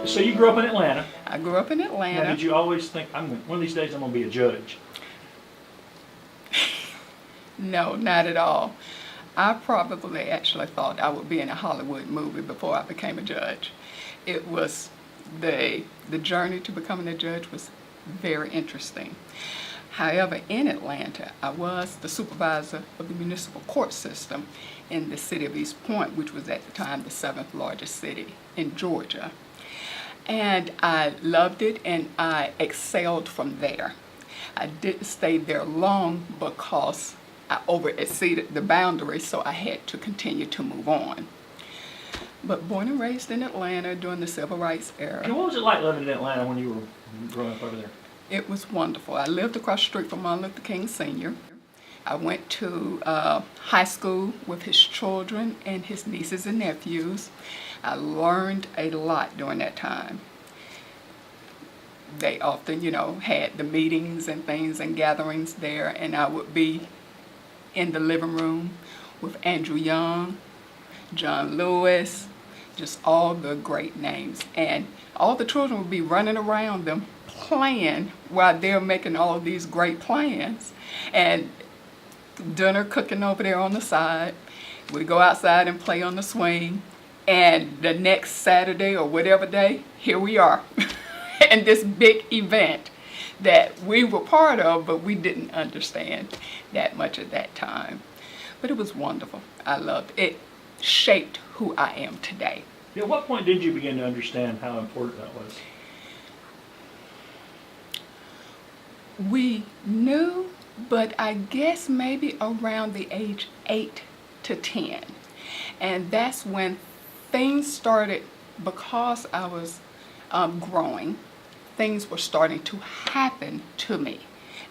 So you grew up in Atlanta. I grew up in Atlanta. Now, did you always think, one of these days I'm going to be a judge? No, not at all. I probably actually thought I would be in a Hollywood movie before I became a judge. It was the journey to becoming a judge was very interesting. However, in Atlanta, I was the supervisor of the municipal court system in the city of East Point, which was at the time the 7th largest city in Georgia. And I loved it, and I excelled from there. I didn't stay there long because I over-exceeded the boundaries, so I had to continue to move on. But born and raised in Atlanta during the Civil Rights era. And what was it like living in Atlanta when you were growing up over there? It was wonderful. I lived across the street from Martin Luther King Sr. I went to high school with his children and his nieces and nephews. I learned a lot during that time. They often, had the meetings and things and gatherings there, and I would be in the living room with Andrew Young, John Lewis, just all the great names. And all the children would be running around them playing while they're making all of these great plans. And dinner cooking over there on the side. We'd go outside and play on the swing. And the next Saturday or whatever day, here we are. And this big event that we were part of, but we didn't understand that much at that time. But it was wonderful. I loved it. It shaped who I am today. At what point did you begin to understand how important that was? We knew, but I guess maybe around the age 8 to 10. And that's when things started, because I was growing, things were starting to happen to me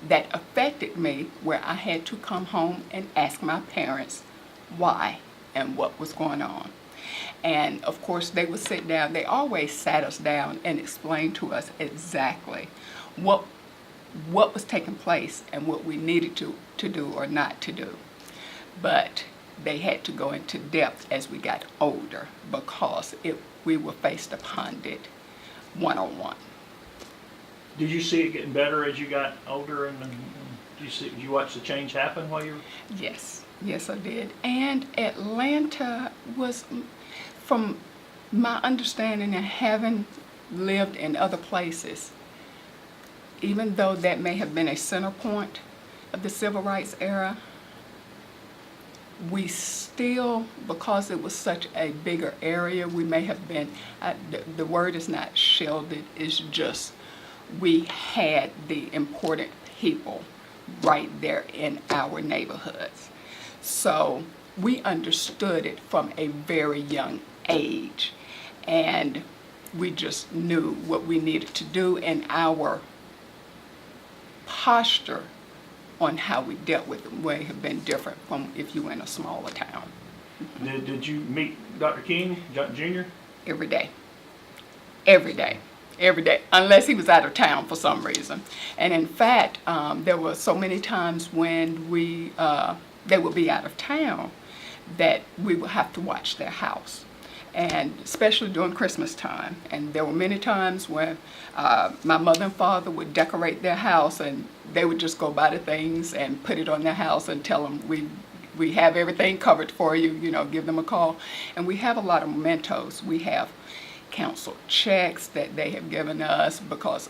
that affected me, where I had to come home and ask my parents why and what was going on. And of course they would sit down, they always sat us down and explained to us exactly what was taking place and what we needed to do or not to do. But they had to go into depth as we got older, because we were faced upon it one-on-one. Did you see it getting better as you got older, and did you watch the change happen while you were? Yes, I did. And Atlanta was, from my understanding and having lived in other places, even though that may have been a center point of the Civil Rights era, we still, because it was such a bigger area, we may have been, the word is not shielded, it's just we had the important people right there in our neighborhoods. So we understood it from a very young age, and we just knew what we needed to do, and our posture on how we dealt with it may have been different from if you were in a smaller town. Did you meet Dr. King Jr.? Every day. Every day. Every day, unless he was out of town for some reason. And in fact, there were so many times when they would be out of town that we would have to watch their house, and especially during Christmas time. And there were many times when my mother and father would decorate their house, and they would just go buy the things and put it on their house and tell them we have everything covered for you, give them a call. And we have a lot of mementos. We have council checks that they have given us, because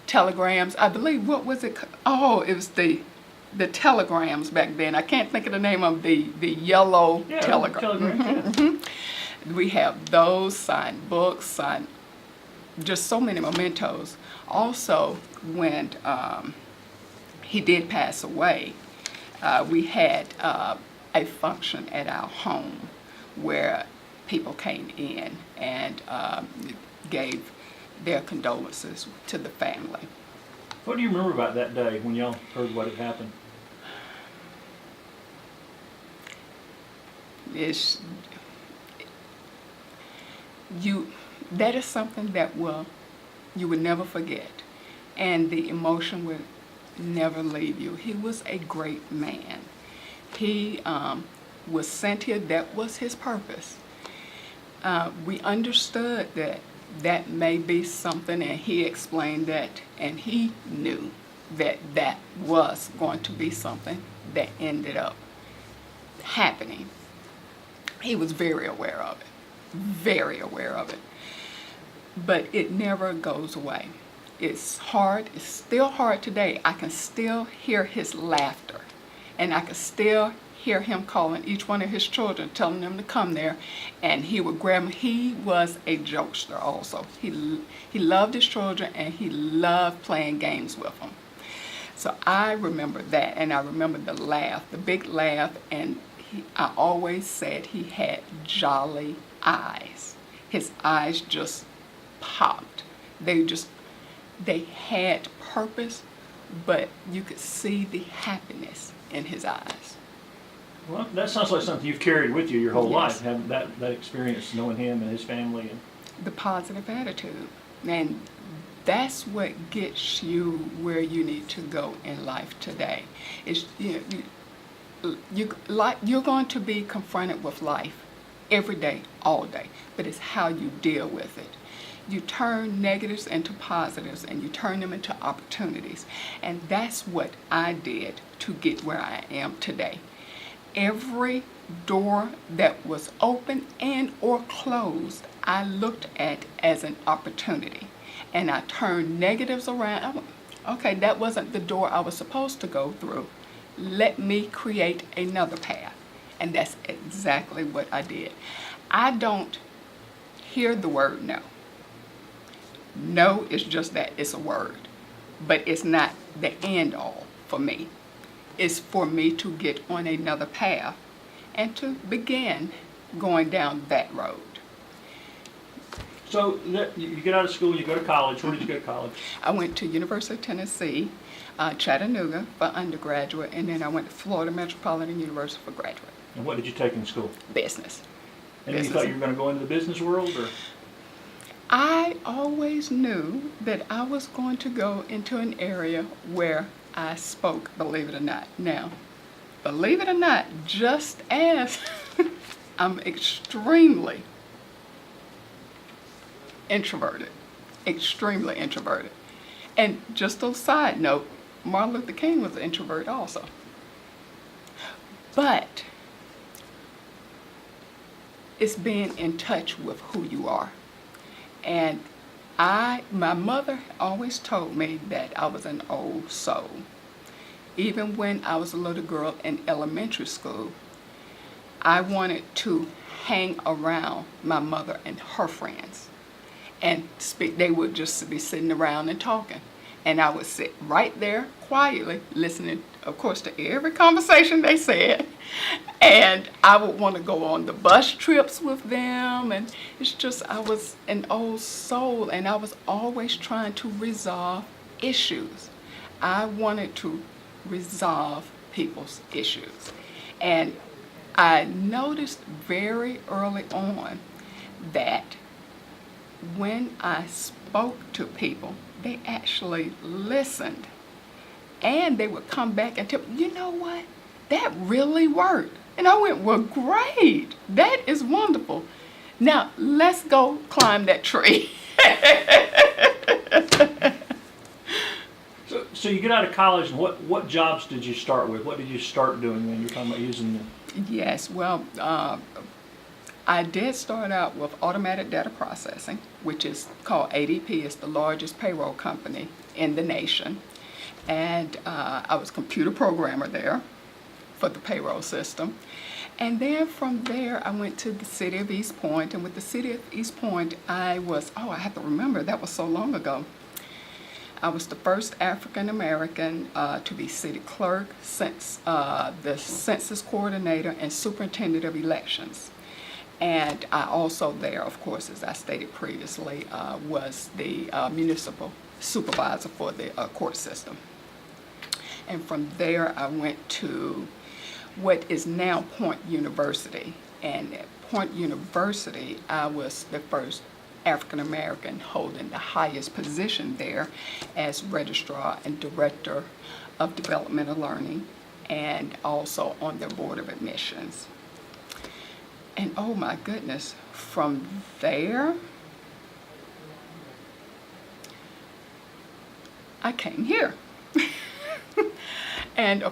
telegrams, I believe, what was it? Oh, it was the telegrams back then. I can't think of the name of the yellow telegram. Mm-hmm. We have those, signed books, signed, just so many mementos. Also, when he did pass away, we had a function at our home where people came in and gave their condolences to the family. What do you remember about that day when y'all heard what had happened? That is something that you would never forget, and the emotion would never leave you. He was a great man. He was sent here. That was his purpose. We understood that that may be something, and he explained that, and he knew that that was going to be something that ended up happening. He was very aware of it, very aware of it. But it never goes away. It's hard, it's still hard today. I can still hear his laughter, and I can still hear him calling each one of his children, telling them to come there, and he would grab them. He was a jokester also. He loved his children, and he loved playing games with them. So I remember that, and I remember the laugh, the big laugh, and I always said he had jolly eyes. His eyes just popped. They had purpose, but you could see the happiness in his eyes. Well, that sounds like something you've carried with you your whole Yes. life, having that experience, knowing him and his family. And The positive attitude. And that's what gets you where you need to go in life today. It's, you're going to be confronted with life every day, all day, but it's how you deal with it. You turn negatives into positives, and you turn them into opportunities. And that's what I did to get where I am today. Every door that was open and or closed, I looked at as an opportunity. And I turned negatives around. Okay, that wasn't the door I was supposed to go through. Let me create another path. And that's exactly what I did. I don't hear the word no. No is just that, it's a word. But it's not the end all for me. It's for me to get on another path and to begin going down that road. so you get out of school, you go to college. Where did you go to college? I went to University of Tennessee, Chattanooga for undergraduate, and then I went to Florida Metropolitan University for graduate. And what did you take in school? Business. And you thought you were going to go into the business world, or? I always knew that I was going to go into an area where I spoke, believe it or not. Now, believe it or not, just as I'm extremely introverted. And just a side note, Martin Luther King was an introvert also. But it's being in touch with who you are. And my mother always told me that I was an old soul. Even when I was a little girl in elementary school, I wanted to hang around my mother and her friends and speak. They would just be sitting around and talking. And I would sit right there quietly listening, of course, to every conversation they said. And I would want to go on the bus trips with them. And it's just, I was an old soul, and I was always trying to resolve issues. I wanted to resolve people's issues. And I noticed very early on that when I spoke to people, they actually listened. And they would come back and tell me, you know what? That really worked. And I went, well, great. That is wonderful. Now, let's go climb that tree. So you get out of college, and what jobs did you start with? What did you start doing when you're talking about using the... Yes, well, I did start out with automatic data processing, which is called ADP. It's the largest payroll company in the nation. And I was a computer programmer there for the payroll system. And then from there, I went to the city of East Point. And with the city of East Point, I have to remember, that was so long ago. I was the first African American to be city clerk, since the census coordinator, and superintendent of elections. And I also there, of course, as I stated previously, was the municipal supervisor for the court system. And from there, I went to what is now Point University. And at Point University, I was the first African American holding the highest position there as registrar and director of developmental learning, and also on their board of admissions. And oh my goodness, from there, I came here. And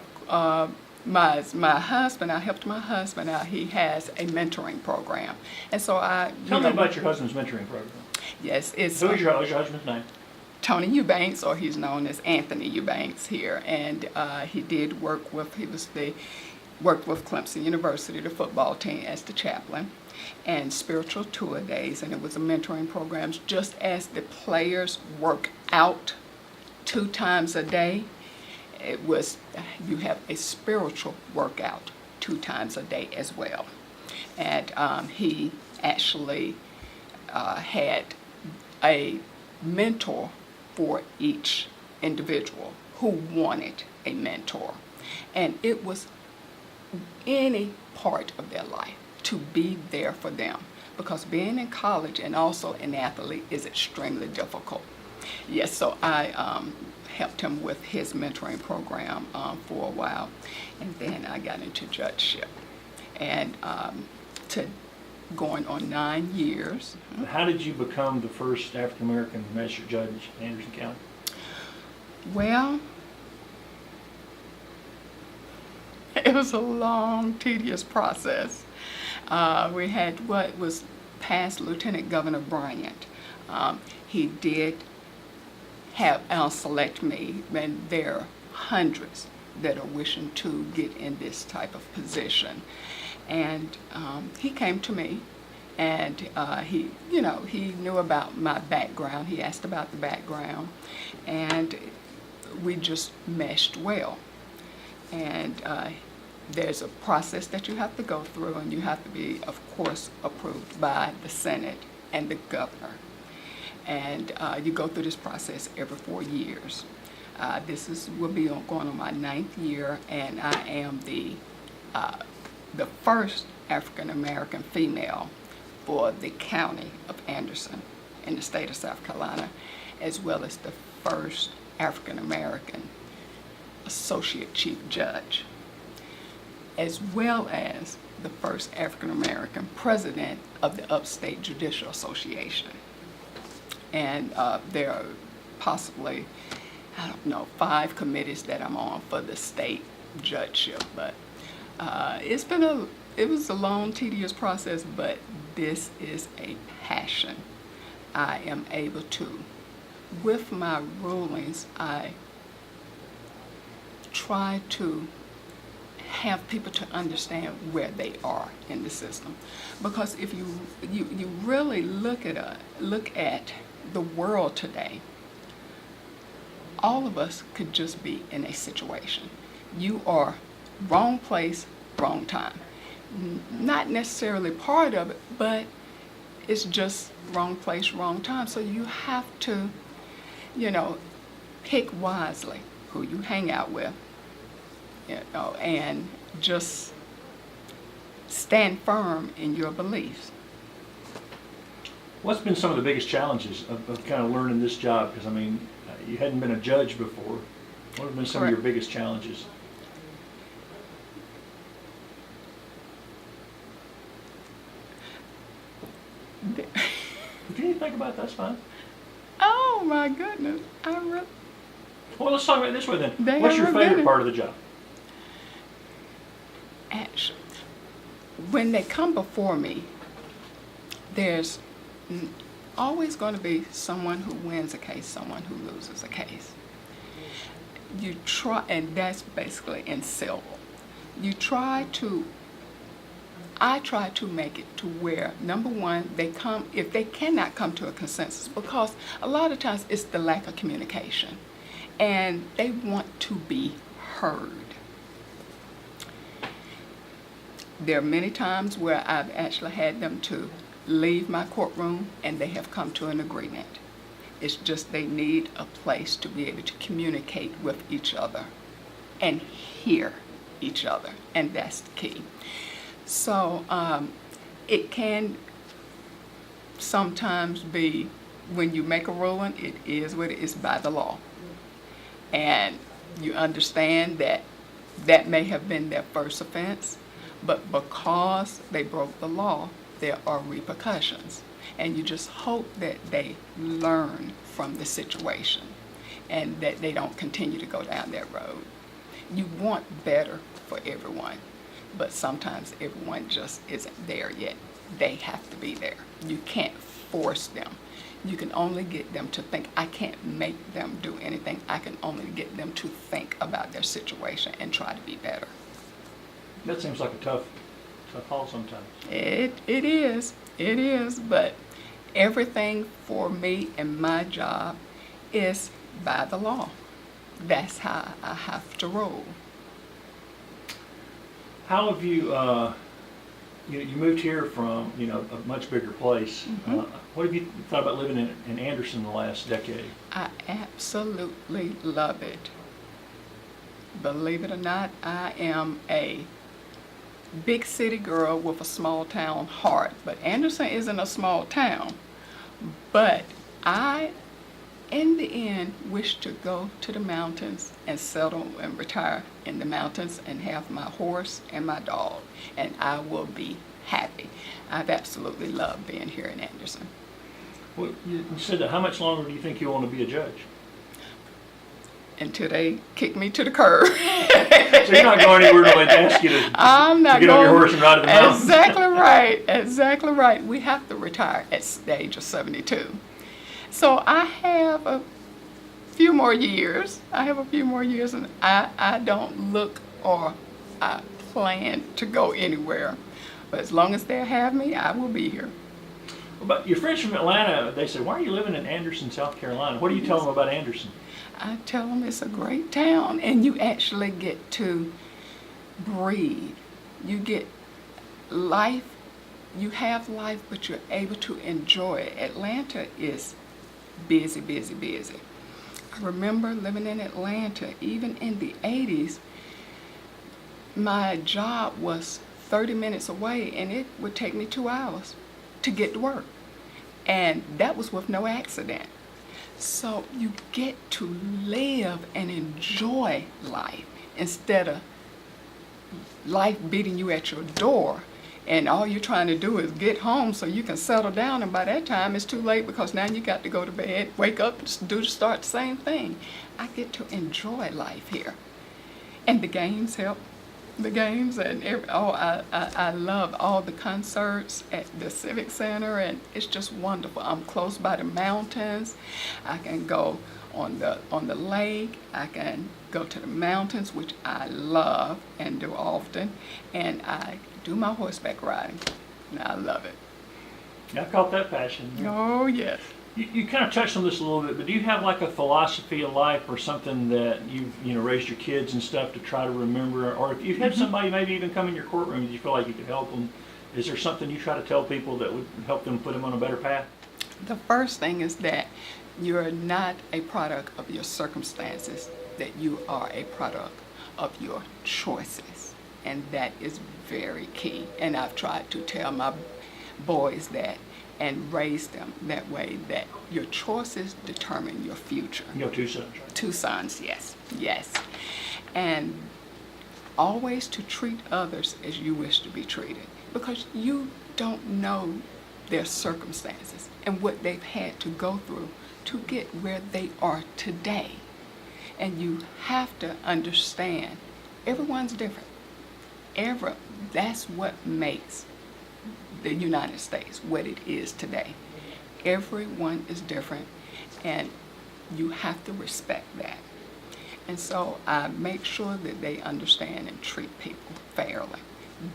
my husband, I helped my husband out. He has a mentoring program. And so Tell me about your husband's mentoring program. Yes, it's Who's your husband's name? Tony Eubanks, or he's known as Anthony Eubanks here. And he did worked with Clemson University, the football team, as the chaplain, and spiritual tour days. And it was a mentoring program, just as the players work out 2 times a day. It was, you have a spiritual workout 2 times a day as well. And he actually had a mentor for each individual who wanted a mentor. And it was any part of their life to be there for them, because being in college and also an athlete is extremely difficult. Yes, so I helped him with his mentoring program for a while, and then I got into judgeship, and to going on 9 years. How did you become the first African American magistrate judge in Anderson County? Well, it was a long, tedious process. We had what was past Lieutenant Governor Bryant. He did select me, and there are hundreds that are wishing to get in this type of position. And he came to me, and he knew about my background. He asked about the background, and we just meshed well. And there's a process that you have to go through, and you have to be, of course, approved by the Senate and the governor. And you go through this process every 4 years. Will be going on my 9th year, and I am the first African American female for the county of Anderson in the state of South Carolina, as well as the first African American associate chief judge, as well as the first African American president of the Upstate Judicial Association. And there are possibly, 5 committees that I'm on for the state judgeship. But it was a long, tedious process, but this is a passion. I am able to, with my rulings, I try to have people to understand where they are in the system. Because if you really look at the world today, all of us could just be in a situation. You are wrong place, wrong time. Not necessarily part of it, but it's just wrong place, wrong time. So you have to, pick wisely who you hang out with, and just stand firm in your beliefs. What's been some of the biggest challenges of kind of learning this job? Because, you hadn't been a judge before. What have been some of your biggest challenges? If you need to think about it, that's fine. Oh my goodness. Well, let's talk about it this way then. What's your favorite part of the job? Actually, when they come before me, there's always going to be someone who wins a case, someone who loses a case. You try, and that's basically in civil. I try to make it to where, number one, if they cannot come to a consensus, because a lot of times it's the lack of communication, and they want to be heard. There are many times where I've actually had them to leave my courtroom and they have come to an agreement. It's just they need a place to be able to communicate with each other and hear each other, and that's the key. So it can sometimes be, when you make a ruling, it is what it is by the law. And you understand that that may have been their first offense, but because they broke the law, there are repercussions. And you just hope that they learn from the situation and that they don't continue to go down that road. You want better for everyone, but sometimes everyone just isn't there yet. They have to be there. You can't force them. You can only get them to think. I can't make them do anything. I can only get them to think about their situation and try to be better. That seems like a tough haul sometimes. It is, but everything for me and my job is by the law. That's how I have to roll. How have you, you moved here from, a much bigger place. What have you thought about living in Anderson the last decade? I absolutely love it. Believe it or not, I am a big city girl with a small town heart, but Anderson isn't a small town. But I, in the end, wish to go to the mountains and settle and retire in the mountains and have my horse and my dog, and I will be happy. I've absolutely loved being here in Anderson. Well, you said that. How much longer do you think you want to be a judge? Until they kick me to the curb. So you're not going anywhere until they ask you to get on your horse and ride to the mountains. Exactly right. We have to retire at the age of 72. So I have a few more years. And I don't look or I plan to go anywhere. But as long as they have me, I will be here. But your friends from Atlanta, they say, why are you living in Anderson, South Carolina? What do you tell them about Anderson? I tell them it's a great town, and you actually get to breathe. You get life, you have life, but you're able to enjoy it. Atlanta is busy. I remember living in Atlanta, even in the 80s, my job was 30 minutes away, and it would take me 2 hours to get to work. And that was with no accident. So you get to live and enjoy life instead of life beating you at your door and all you're trying to do is get home so you can settle down, and by that time it's too late because now you got to go to bed, wake up, start the same thing. I get to enjoy life here. And the games help. The games and I love all the concerts at the Civic Center, and it's just wonderful. I'm close by the mountains. I can go on the lake. I can go to the mountains, which I love and do often, and I do my horseback riding. And I love it. I caught that passion. Oh yes. You kind of touched on this a little bit, but do you have like a philosophy of life or something that you've raised your kids and stuff to try to remember? Or if you've had somebody maybe even come in your courtroom and you feel like you could help them, is there something you try to tell people that would help them put them on a better path? The first thing is that you're not a product of your circumstances, that you are a product of your choices. And that is very key. And I've tried to tell my boys that and raise them that way, that your choices determine your future. You have 2 sons, right? 2 sons, yes. And always to treat others as you wish to be treated, because you don't know their circumstances and what they've had to go through to get where they are today. And you have to understand everyone's different. That's what makes the United States what it is today. Everyone is different, and you have to respect that. And so I make sure that they understand and treat people fairly.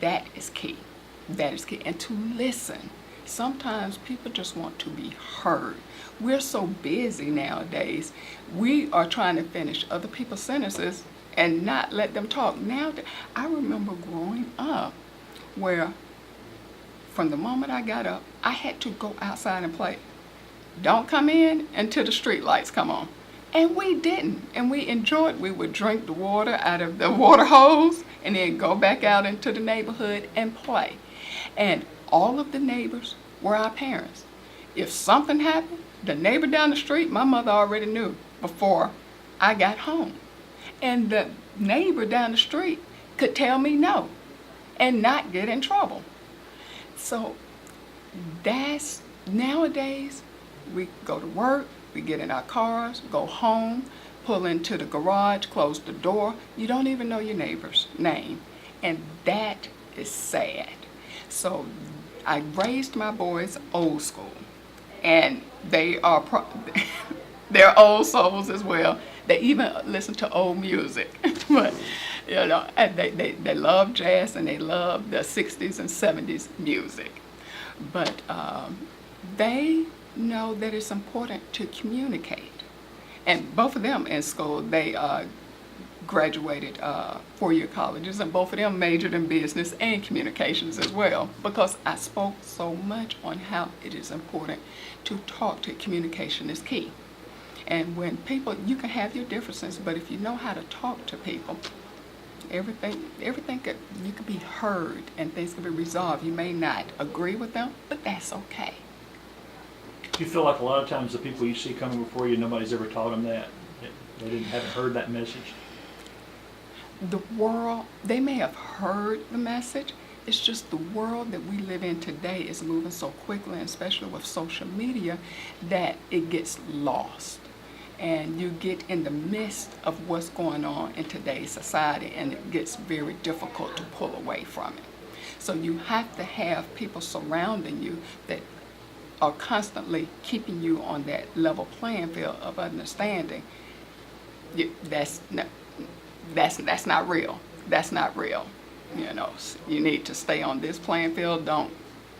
That is key. And to listen. Sometimes people just want to be heard. We're so busy nowadays. We are trying to finish other people's sentences and not let them talk. Now, I remember growing up where from the moment I got up, I had to go outside and play. Don't come in until the street lights come on. And we didn't. And we enjoyed. We would drink the water out of the water hose and then go back out into the neighborhood and play. And all of the neighbors were our parents. If something happened, the neighbor down the street, my mother already knew before I got home. And the neighbor down the street could tell me no and not get in trouble. So nowadays, we go to work, we get in our cars, go home, pull into the garage, close the door, you don't even know your neighbor's name. And that is sad. So I raised my boys old school, and they are they're old souls as well. They even listen to old music, but you know, and they love jazz and they love the 60s and 70s music. But they know that it's important to communicate. And both of them in school, they graduated four-year colleges, and both of them majored in business and communications as well, because I spoke so much on how it is important to talk to. Communication is key. And when people, you can have your differences, but if you know how to talk to people, everything could, you could be heard and things can be resolved. You may not agree with them, but that's okay. Do you feel like a lot of times the people you see coming before you, nobody's ever taught them that? They haven't heard that message? The world, they may have heard the message. It's just the world that we live in today is moving so quickly, and especially with social media, that it gets lost. And you get in the midst of what's going on in today's society, and it gets very difficult to pull away from it. So you have to have people surrounding you that are constantly keeping you on that level playing field of understanding. That's not real. That's not real. You know, you need to stay on this playing field. Don't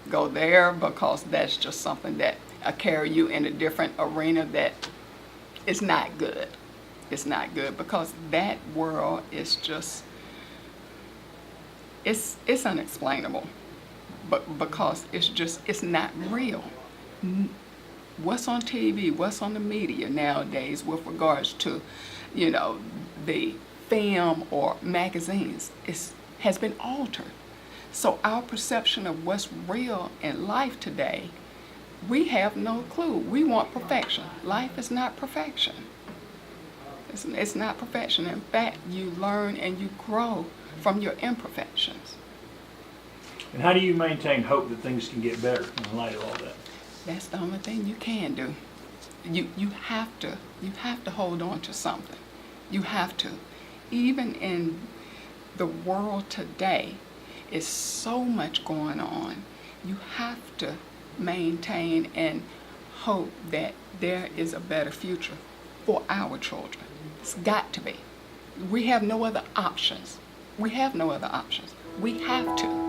go there, because that's just something that carry you in a different arena that is not good. It's not good, because that world is just, it's unexplainable, but because it's not real. What's on TV, what's on the media nowadays with regards to, you know, the film or magazines has been altered. So our perception of what's real in life today, we have no clue. We want perfection. Life is not perfection. It's not perfection. In fact, you learn and you grow from your imperfections. And how do you maintain hope that things can get better in light of all that? That's the only thing you can do. You have to hold on to something. You have to. Even in the world today, is so much going on. You have to maintain and hope that there is a better future for our children. It's got to be. We have no other options. We have no other options. We have to.